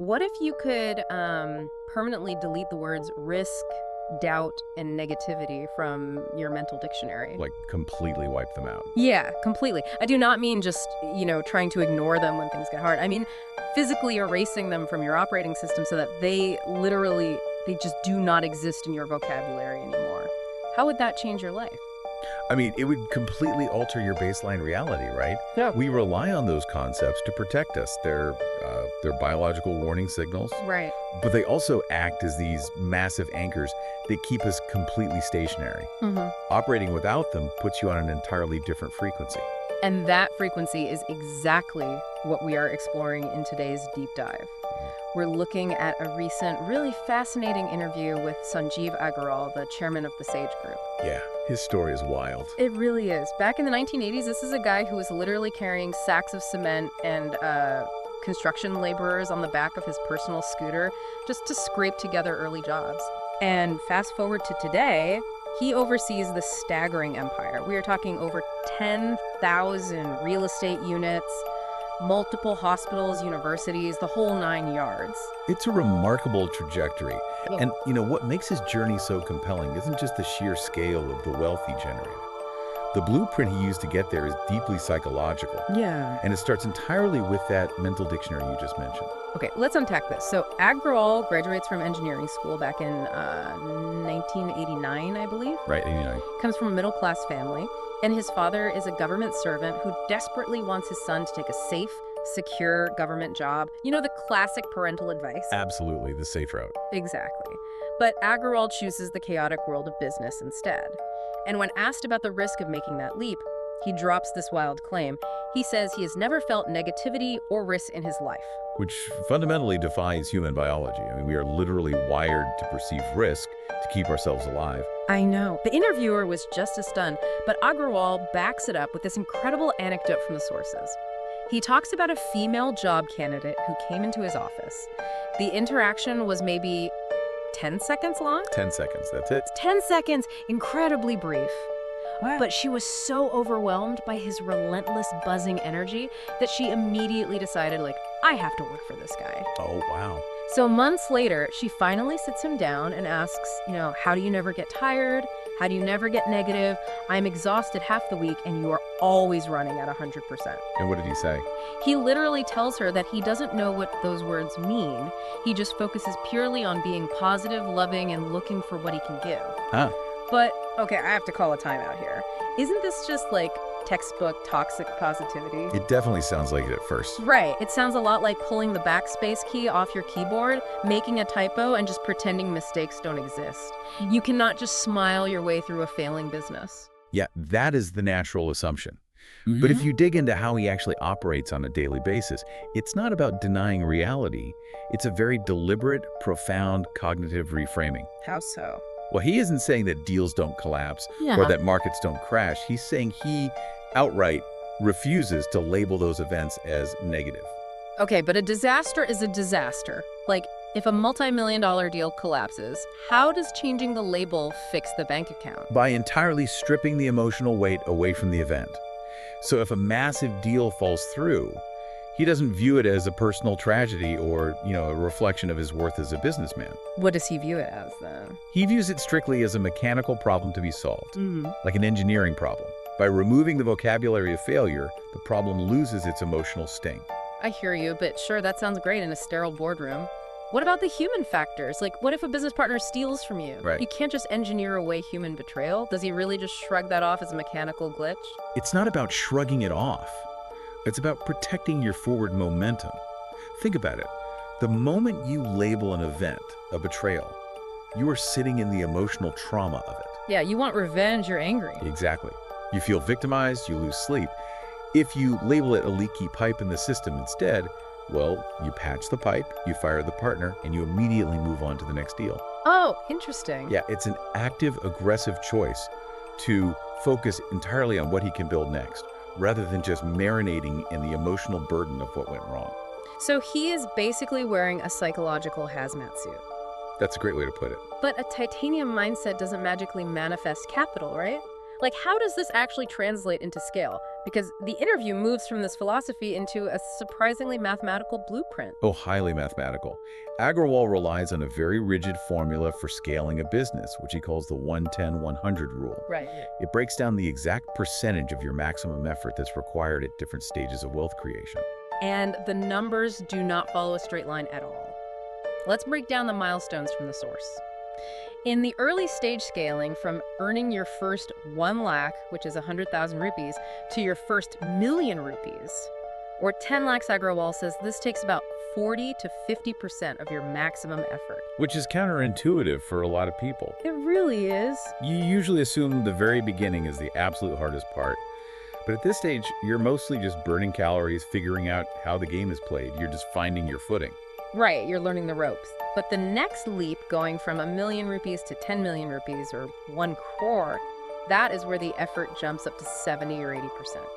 What if you could permanently delete the words risk, doubt, and negativity from your mental dictionary? Like completely wipe them out. Yeah, completely. I do not mean just, trying to ignore them when things get hard. I mean physically erasing them from your operating system so that they just do not exist in your vocabulary anymore. How would that change your life? I mean, it would completely alter your baseline reality, right? Yeah. We rely on those concepts to protect us. They're biological warning signals, Right. but they also act as these massive anchors that keep us completely stationary. Mm-hmm. Operating without them puts you on an entirely different frequency. And that frequency is exactly what we are exploring in today's deep dive. We're looking at a recent, really fascinating interview with Sanjeev Agrawal, the chairman of the SAGE Group. Yeah, his story is wild. It really is. Back in the 1980s, this is a guy who was literally carrying sacks of cement and construction laborers on the back of his personal scooter just to scrape together early jobs. And fast forward to today, he oversees this staggering empire. We are talking over 10,000 real estate units, multiple hospitals, universities, the whole 9 yards. It's a remarkable trajectory. Yeah. And, what makes his journey so compelling isn't just the sheer scale of the wealth he generated. The blueprint he used to get there is deeply psychological. Yeah. And it starts entirely with that mental dictionary you just mentioned. Okay, let's unpack this. So Agrawal graduates from engineering school back in 1989, I believe. Right, 89. Comes from a middle-class family, and his father is a government servant who desperately wants his son to take a safe, secure government job. The classic parental advice. Absolutely, the safe route. Exactly. But Agrawal chooses the chaotic world of business instead. And when asked about the risk of making that leap, he drops this wild claim. He says he has never felt negativity or risk in his life. Which fundamentally defies human biology. I mean, we are literally wired to perceive risk to keep ourselves alive. I know. The interviewer was just as stunned, but Agrawal backs it up with this incredible anecdote from the sources. He talks about a female job candidate who came into his office. The interaction was maybe 10 seconds long? 10 seconds, that's it. 10 seconds, incredibly brief. Wow. But she was so overwhelmed by his relentless buzzing energy that she immediately decided, I have to work for this guy. Oh, wow. So months later, she finally sits him down and asks, how do you never get tired? How do you never get negative? I'm exhausted half the week and you are always running at 100%. And what did he say? He literally tells her that he doesn't know what those words mean. He just focuses purely on being positive, loving, and looking for what he can give. Huh. But, okay, I have to call a timeout here. Isn't this just like textbook toxic positivity? It definitely sounds like it at first. Right. It sounds a lot like pulling the backspace key off your keyboard, making a typo, and just pretending mistakes don't exist. You cannot just smile your way through a failing business. Yeah, that is the natural assumption. But if you dig into how he actually operates on a daily basis, it's not about denying reality. It's a very deliberate, profound cognitive reframing. How so? Well, he isn't saying that deals don't collapse Yeah. or that markets don't crash. He's saying he outright refuses to label those events as negative. Okay, but a disaster is a disaster. If a multi-million-dollar deal collapses, how does changing the label fix the bank account? By entirely stripping the emotional weight away from the event. So if a massive deal falls through, he doesn't view it as a personal tragedy or, a reflection of his worth as a businessman. What does he view it as, then? He views it strictly as a mechanical problem to be solved, like an engineering problem. By removing the vocabulary of failure, the problem loses its emotional sting. I hear you, but sure, that sounds great in a sterile boardroom. What about the human factors? What if a business partner steals from you? Right. You can't just engineer away human betrayal. Does he really just shrug that off as a mechanical glitch? It's not about shrugging it off. It's about protecting your forward momentum. Think about it. The moment you label an event a betrayal, you are sitting in the emotional trauma of it. Yeah, you want revenge, you're angry. Exactly. You feel victimized, you lose sleep. If you label it a leaky pipe in the system instead, well, you patch the pipe, you fire the partner, and you immediately move on to the next deal. Oh, interesting. Yeah, it's an active, aggressive choice to focus entirely on what he can build next, rather than just marinating in the emotional burden of what went wrong. So he is basically wearing a psychological hazmat suit. That's a great way to put it. But a titanium mindset doesn't magically manifest capital, right? Like, how does this actually translate into scale? Because the interview moves from this philosophy into a surprisingly mathematical blueprint. Oh, highly mathematical. Agrawal relies on a very rigid formula for scaling a business, which he calls the 110-100 rule. Right. It breaks down the exact percentage of your maximum effort that's required at different stages of wealth creation. And the numbers do not follow a straight line at all. Let's break down the milestones from the source. In the early stage scaling, from earning your first 1 lakh, which is 100,000 rupees, to your first million rupees, or 10 lakhs, Agrawal says this takes about 40 to 50% of your maximum effort. Which is counterintuitive for a lot of people. It really is. You usually assume the very beginning is the absolute hardest part. But at this stage, you're mostly just burning calories, figuring out how the game is played. You're just finding your footing. Right, you're learning the ropes. But the next leap, going from 1 million rupees to 10 million rupees or 1 crore, that is where the effort jumps up to 70 or 80%.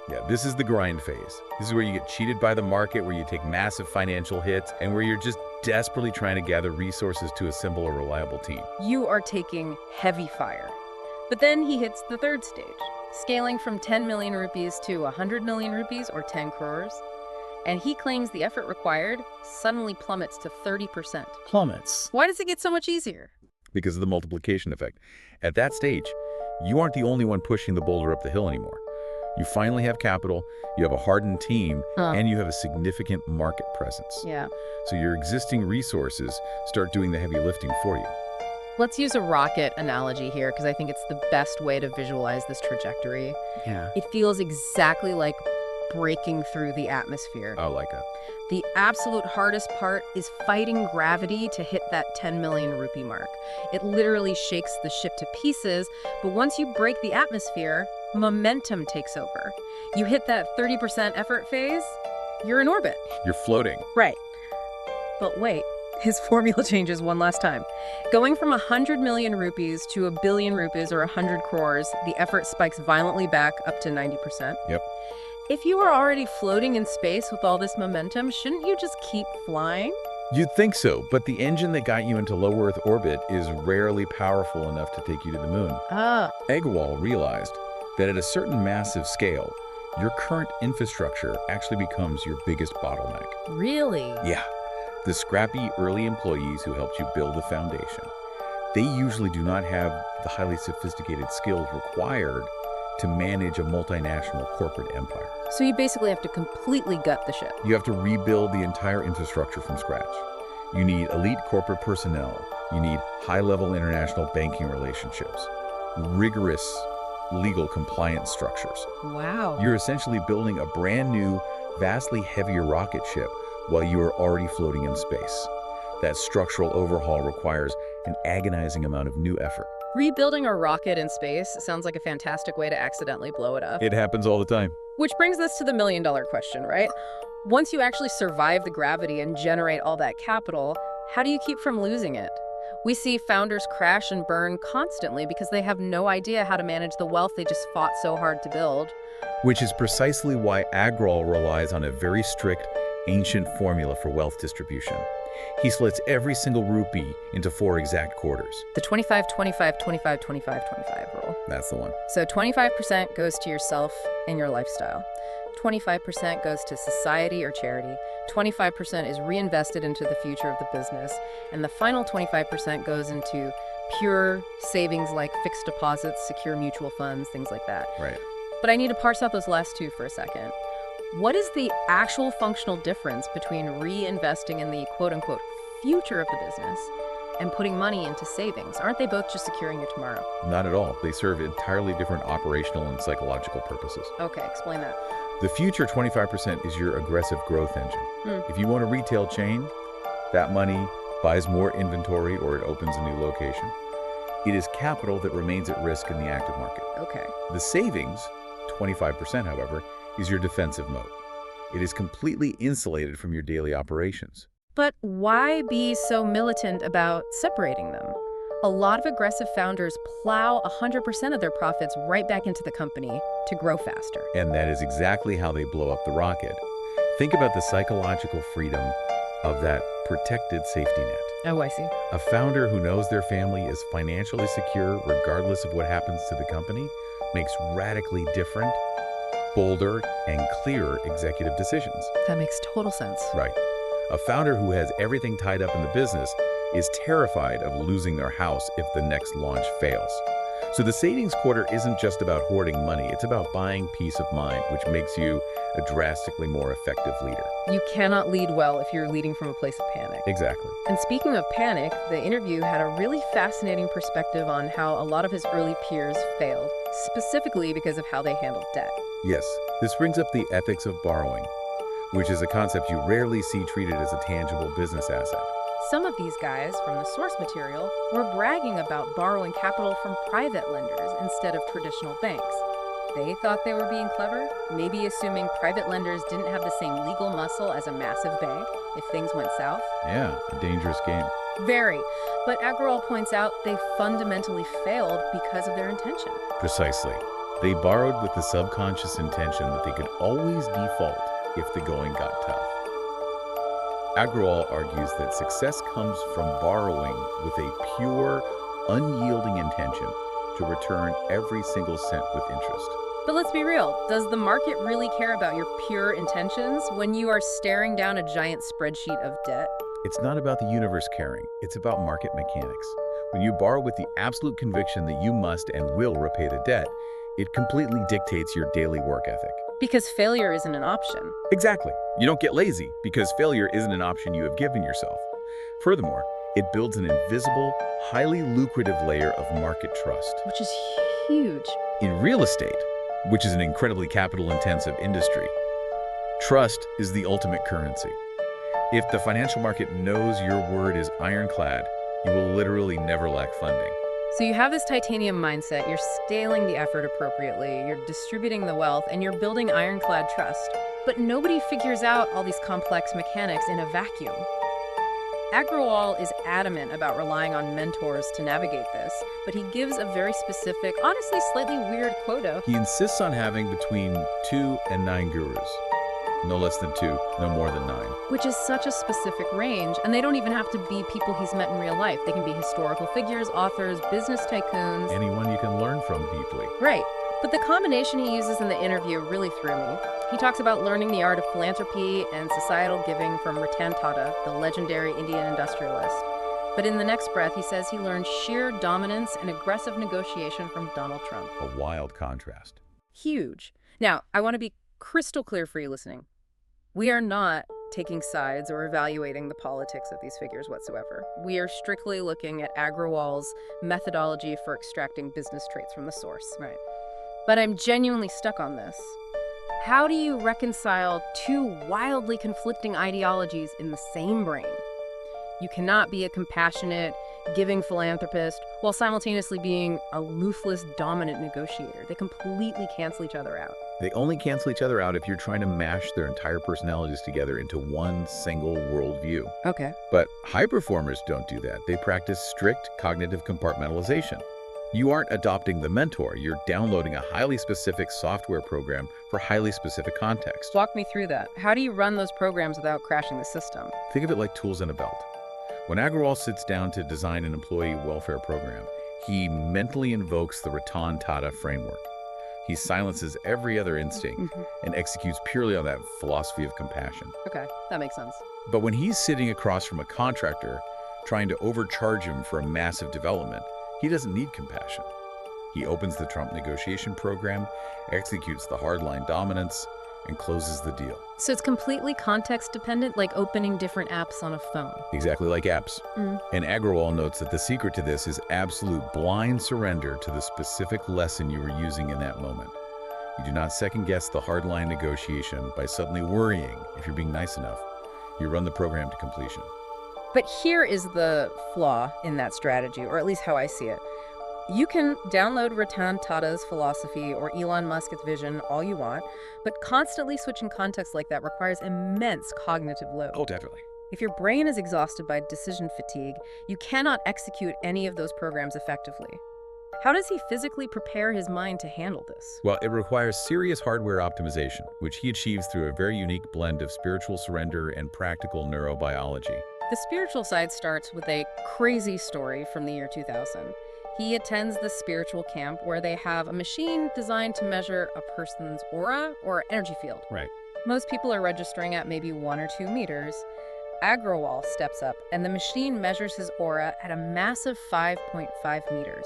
Yeah, this is the grind phase. This is where you get cheated by the market, where you take massive financial hits, and where you're just desperately trying to gather resources to assemble a reliable team. You are taking heavy fire. But then he hits the third stage, scaling from 10 million rupees to 100 million rupees or 10 crores. And he claims the effort required suddenly plummets to 30%. Plummets. Why does it get so much easier? Because of the multiplication effect. At that stage, you aren't the only one pushing the boulder up the hill anymore. You finally have capital, you have a hardened team, and you have a significant market presence. Yeah. So your existing resources start doing the heavy lifting for you. Let's use a rocket analogy here, because I think it's the best way to visualize this trajectory. Yeah. It feels exactly like breaking through the atmosphere. I like it. The absolute hardest part is fighting gravity to hit that 10 million rupee mark. It literally shakes the ship to pieces, but once you break the atmosphere, momentum takes over. You hit that 30% effort phase, you're in orbit. You're floating. Right. But wait, his formula changes one last time. Going from 100 million rupees to 1 billion rupees or 100 crores, the effort spikes violently back up to 90%. Yep. If you are already floating in space with all this momentum, shouldn't you just keep flying? You'd think so, but the engine that got you into low Earth orbit is rarely powerful enough to take you to the moon. Agrawal realized that at a certain massive scale, your current infrastructure actually becomes your biggest bottleneck. Really? Yeah. The scrappy early employees who helped you build the foundation, they usually do not have the highly sophisticated skills required to manage a multinational corporate empire. So you basically have to completely gut the ship. You have to rebuild the entire infrastructure from scratch. You need elite corporate personnel. You need high-level international banking relationships, rigorous legal compliance structures. Wow. You're essentially building a brand new, vastly heavier rocket ship while you are already floating in space. That structural overhaul requires an agonizing amount of new effort. Rebuilding a rocket in space sounds like a fantastic way to accidentally blow it up. It happens all the time. Which brings us to the million-dollar question, right? Once you actually survive the gravity and generate all that capital, how do you keep from losing it? We see founders crash and burn constantly because they have no idea how to manage the wealth they just fought so hard to build. Which is precisely why Agrawal relies on a very strict, ancient formula for wealth distribution. He splits every single rupee into 4 exact quarters. The 25, 25, 25, 25, 25 rule. That's the one. So 25% goes to yourself and your lifestyle. 25% goes to society or charity. 25% is reinvested into the future of the business. And the final 25% goes into pure savings like fixed deposits, secure mutual funds, things like that. Right. But I need to parse out those last 2 for a second. What is the actual functional difference between reinvesting in the quote-unquote future of the business and putting money into savings? Aren't they both just securing your tomorrow? Not at all. They serve entirely different operational and psychological purposes. Okay, explain that. The future 25% is your aggressive growth engine. If you want a retail chain, that money buys more inventory or it opens a new location. It is capital that remains at risk in the active market. Okay. The savings, 25%, however, is your defensive mode. It is completely insulated from your daily operations. But why be so militant about separating them? A lot of aggressive founders plow 100% of their profits right back into the company to grow faster. And that is exactly how they blow up the rocket. Think about the psychological freedom of that protected safety net. Oh, I see. A founder who knows their family is financially secure regardless of what happens to the company makes radically different, bolder, and clearer executive decisions. That makes total sense. Right. A founder who has everything tied up in the business is terrified of losing their house if the next launch fails. So the savings quarter isn't just about hoarding money, it's about buying peace of mind, which makes you a drastically more effective leader. You cannot lead well if you're leading from a place of panic. Exactly. And speaking of panic, the interview had a really fascinating perspective on how a lot of his early peers failed, specifically because of how they handled debt. Yes, this brings up the ethics of borrowing, which is a concept you rarely see treated as a tangible business asset. Some of these guys from the source material were bragging about borrowing capital from private lenders instead of traditional banks. They thought they were being clever, maybe assuming private lenders didn't have the same legal muscle as a massive bank if things went south. Yeah, a dangerous game. Very. But Agrawal points out they fundamentally failed because of their intention. Precisely. They borrowed with the subconscious intention that they could always default if the going got tough. Agrawal argues that success comes from borrowing with a pure, unyielding intention to return every single cent with interest. But let's be real, does the market really care about your pure intentions when you are staring down a giant spreadsheet of debt? It's not about the universe caring, it's about market mechanics. When you borrow with the absolute conviction that you must and will repay the debt, it completely dictates your daily work ethic. Because failure isn't an option. Exactly. You don't get lazy because failure isn't an option you have given yourself. Furthermore, it builds an invisible, highly lucrative layer of market trust. Which is huge. In real estate, which is an incredibly capital-intensive industry, trust is the ultimate currency. If the financial market knows your word is ironclad, you will literally never lack funding. So you have this titanium mindset, you're scaling the effort appropriately, you're distributing the wealth, and you're building ironclad trust. But nobody figures out all these complex mechanics in a vacuum. Agrawal is adamant about relying on mentors to navigate this, but he gives a very specific, honestly slightly weird quota. He insists on having between 2 and 9 gurus. No less than 2, no more than 9. Which is such a specific range, and they don't even have to be people he's met in real life. They can be historical figures, authors, business tycoons. Anyone you can learn from deeply. Right. But the combination he uses in the interview really threw me. He talks about learning the art of philanthropy and societal giving from Ratan Tata, the legendary Indian industrialist. But in the next breath, he says he learned sheer dominance and aggressive negotiation from Donald Trump. A wild contrast. Huge. Now, I want to be crystal clear for you listening. We are not taking sides or evaluating the politics of these figures whatsoever. We are strictly looking at Agrawal's methodology for extracting business traits from the source. Right. But I'm genuinely stuck on this. How do you reconcile two wildly conflicting ideologies in the same brain? You cannot be a compassionate, giving philanthropist while simultaneously being a ruthless, dominant negotiator. They completely cancel each other out. They only cancel each other out if you're trying to mash their entire personalities together into one single worldview. Okay. But high performers don't do that. They practice strict cognitive compartmentalization. You aren't adopting the mentor, you're downloading a highly specific software program for highly specific context. Walk me through that. How do you run those programs without crashing the system? Think of it like tools in a belt. When Agrawal sits down to design an employee welfare program, he mentally invokes the Ratan Tata framework. He silences every other instinct and executes purely on that philosophy of compassion. Okay, that makes sense. But when he's sitting across from a contractor trying to overcharge him for a massive development, he doesn't need compassion. He opens the Trump negotiation program, executes the hardline dominance, and closes the deal. So it's completely context dependent, like opening different apps on a phone. Exactly like apps. And Agrawal notes that the secret to this is absolute blind surrender to the specific lesson you were using in that moment. You do not second guess the hardline negotiation by suddenly worrying if you're being nice enough. You run the program to completion. But here is the flaw in that strategy, or at least how I see it. You can download Ratan Tata's philosophy or Elon Musk's vision all you want, but constantly switching context like that requires immense cognitive load. Oh, definitely. If your brain is exhausted by decision fatigue, you cannot execute any of those programs effectively. How does he physically prepare his mind to handle this? Well, it requires serious hardware optimization, which he achieves through a very unique blend of spiritual surrender and practical neurobiology. The spiritual side starts with a crazy story from the year 2000. He attends the spiritual camp where they have a machine designed to measure a person's aura or energy field. Right. Most people are registering at maybe 1 or 2 meters. Agrawal steps up, and the machine measures his aura at a massive 5.5 meters.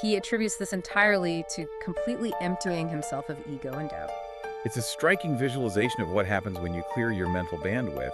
He attributes this entirely to completely emptying himself of ego and doubt. It's a striking visualization of what happens when you clear your mental bandwidth.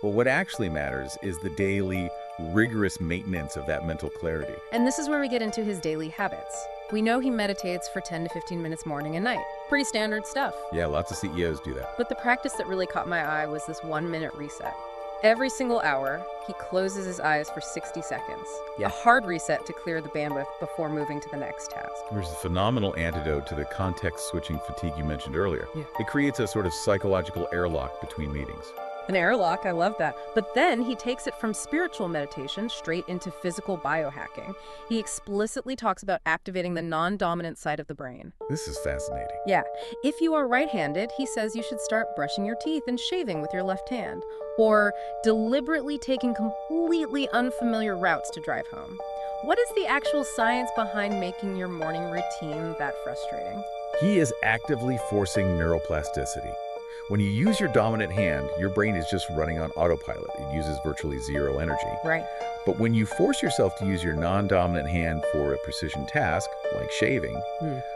Well, what actually matters is the daily, rigorous maintenance of that mental clarity. And this is where we get into his daily habits. We know he meditates for 10 to 15 minutes morning and night. Pretty standard stuff. Yeah, lots of CEOs do that. But the practice that really caught my eye was this 1-minute reset. Every single hour, he closes his eyes for 60 seconds. Yeah. A hard reset to clear the bandwidth before moving to the next task. There's a phenomenal antidote to the context-switching fatigue you mentioned earlier. Yeah. It creates a sort of psychological airlock between meetings. An airlock, I love that. But then he takes it from spiritual meditation straight into physical biohacking. He explicitly talks about activating the non-dominant side of the brain. This is fascinating. Yeah. If you are right-handed, he says you should start brushing your teeth and shaving with your left hand, or deliberately taking completely unfamiliar routes to drive home. What is the actual science behind making your morning routine that frustrating? He is actively forcing neuroplasticity. When you use your dominant hand, your brain is just running on autopilot. It uses virtually zero energy. Right. But when you force yourself to use your non-dominant hand for a precision task, like shaving,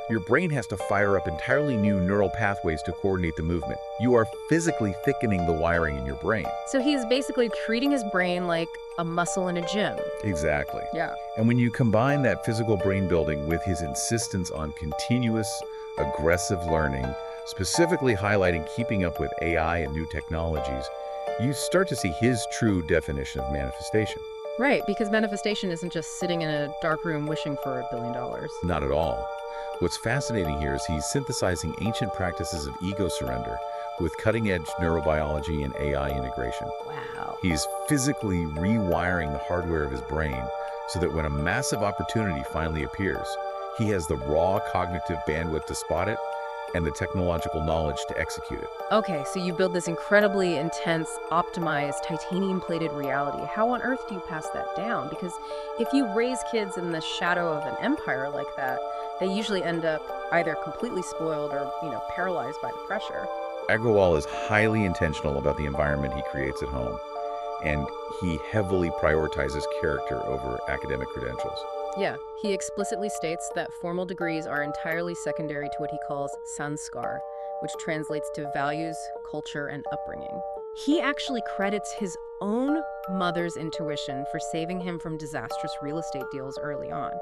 your brain has to fire up entirely new neural pathways to coordinate the movement. You are physically thickening the wiring in your brain. So he's basically treating his brain like a muscle in a gym. Exactly. Yeah. And when you combine that physical brain building with his insistence on continuous, aggressive learning, specifically highlighting keeping up with AI and new technologies, you start to see his true definition of manifestation. Right, because manifestation isn't just sitting in a dark room wishing for $1 billion. Not at all. What's fascinating here is he's synthesizing ancient practices of ego surrender with cutting-edge neurobiology and AI integration. Wow. He's physically rewiring the hardware of his brain so that when a massive opportunity finally appears, he has the raw cognitive bandwidth to spot it and the technological knowledge to execute it. Okay, so you build this incredibly intense, optimized, titanium-plated reality. How on earth do you pass that down? Because if you raise kids in the shadow of an empire like that, they usually end up either completely spoiled or, paralyzed by the pressure. Agrawal is highly intentional about the environment he creates at home, and he heavily prioritizes character over academic credentials. Yeah, he explicitly states that formal degrees are entirely secondary to what he calls sanskar, which translates to values, culture, and upbringing. He actually credits his own mother's intuition for saving him from disastrous real estate deals early on.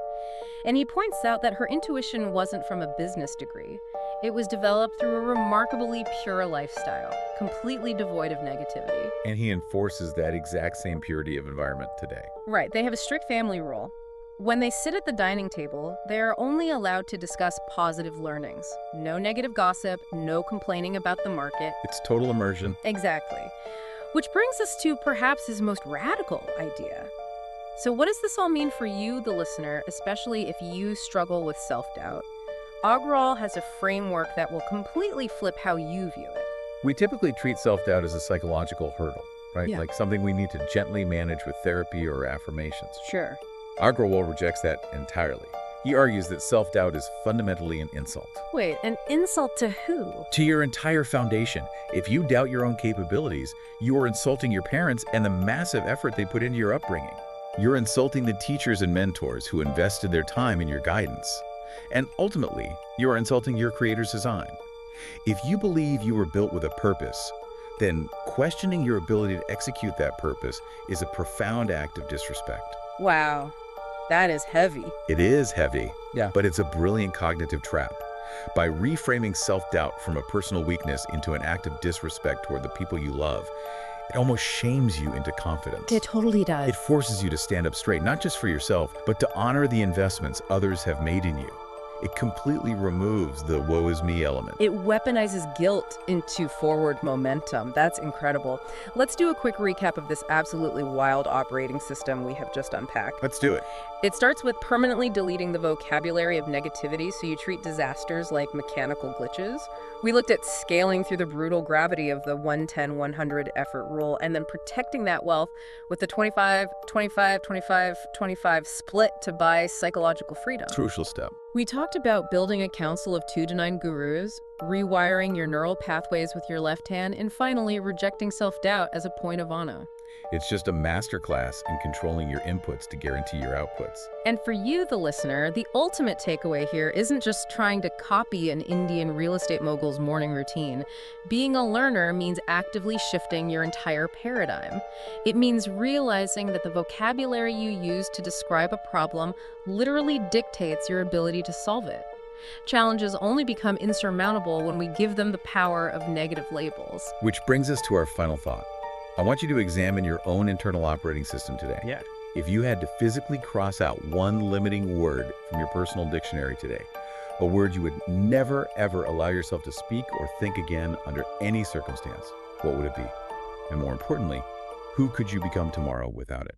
And he points out that her intuition wasn't from a business degree. It was developed through a remarkably pure lifestyle, completely devoid of negativity. And he enforces that exact same purity of environment today. Right, they have a strict family rule. When they sit at the dining table, they are only allowed to discuss positive learnings. No negative gossip, no complaining about the market. It's total immersion. Exactly. Which brings us to perhaps his most radical idea. So what does this all mean for you, the listener, especially if you struggle with self-doubt? Agrawal has a framework that will completely flip how you view it. We typically treat self-doubt as a psychological hurdle, right? Yeah. Like something we need to gently manage with therapy or affirmations. Sure. Agrawal rejects that entirely. He argues that self-doubt is fundamentally an insult. Wait, an insult to who? To your entire foundation. If you doubt your own capabilities, you are insulting your parents and the massive effort they put into your upbringing. You're insulting the teachers and mentors who invested their time in your guidance. And ultimately, you are insulting your creator's design. If you believe you were built with a purpose, then questioning your ability to execute that purpose is a profound act of disrespect. Wow, that is heavy. It is heavy, Yeah. but it's a brilliant cognitive trap. By reframing self-doubt from a personal weakness into an act of disrespect toward the people you love, it almost shames you into confidence. It totally does. It forces you to stand up straight, not just for yourself, but to honor the investments others have made in you. It completely removes the woe is me element. It weaponizes guilt into forward momentum. That's incredible. Let's do a quick recap of this absolutely wild operating system we have just unpacked. Let's do it. It starts with permanently deleting the vocabulary of negativity, so you treat disasters like mechanical glitches. We looked at scaling through the brutal gravity of the 110-100 effort rule, and then protecting that wealth with the 25-25-25-25 split to buy psychological freedom. Crucial step. We talked about building a council of 2 to 9 gurus, rewiring your neural pathways with your left hand, and finally rejecting self-doubt as a point of honor. It's just a masterclass in controlling your inputs to guarantee your outputs. And for you, the listener, the ultimate takeaway here isn't just trying to copy an Indian real estate mogul's morning routine. Being a learner means actively shifting your entire paradigm. It means realizing that the vocabulary you use to describe a problem literally dictates your ability to solve it. Challenges only become insurmountable when we give them the power of negative labels. Which brings us to our final thought. I want you to examine your own internal operating system today. Yeah. If you had to physically cross out one limiting word from your personal dictionary today, a word you would never, ever allow yourself to speak or think again under any circumstance, what would it be? And more importantly, who could you become tomorrow without it?